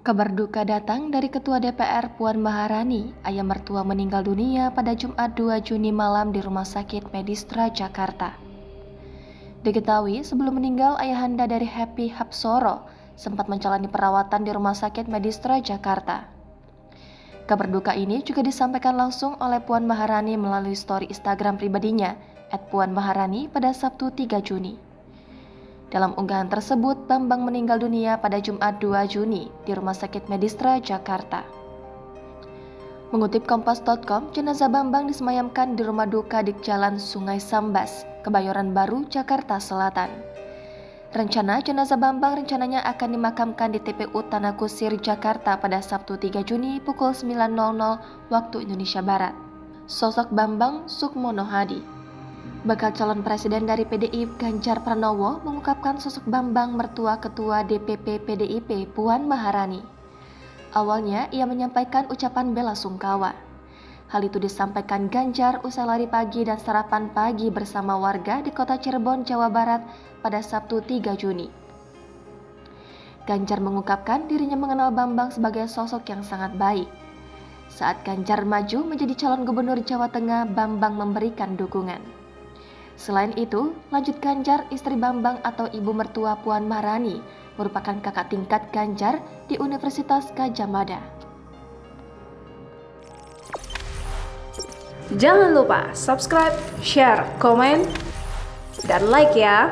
Kabar duka datang dari Ketua DPR Puan Maharani. Ayah mertua meninggal dunia pada Jumat 2 Juni malam di Rumah Sakit Medistra, Jakarta. Diketahui sebelum meninggal, ayahanda dari Happy Hapsoro sempat menjalani perawatan di Rumah Sakit Medistra, Jakarta. Kabar duka ini juga disampaikan langsung oleh Puan Maharani melalui story Instagram pribadinya @puanmaharani pada Sabtu 3 Juni. Dalam unggahan tersebut, Bambang meninggal dunia pada Jumat 2 Juni di Rumah Sakit Medistra, Jakarta. Mengutip Kompas.com, jenazah Bambang disemayamkan di rumah duka di Jalan Sungai Sambas, Kebayoran Baru, Jakarta Selatan. Rencana jenazah Bambang rencananya akan dimakamkan di TPU Tanah Kusir, Jakarta pada Sabtu 3 Juni pukul 9.00 waktu Indonesia Barat. Sosok Bambang Sukmono Hadi. Bakal calon presiden dari PDI Ganjar Pranowo mengungkapkan sosok Bambang mertua Ketua DPP PDIP Puan Maharani. Awalnya ia menyampaikan ucapan bela sungkawa. Hal itu disampaikan Ganjar usai lari pagi dan sarapan pagi bersama warga di kota Cirebon, Jawa Barat pada Sabtu 3 Juni. Ganjar mengungkapkan dirinya mengenal Bambang sebagai sosok yang sangat baik. Saat Ganjar maju menjadi calon gubernur Jawa Tengah, Bambang memberikan dukungan. Selain itu, lanjut Ganjar, istri Bambang atau ibu mertua Puan Maharani merupakan kakak tingkat Ganjar di Universitas Gadjah Mada. Jangan lupa subscribe, share, komen, dan like ya!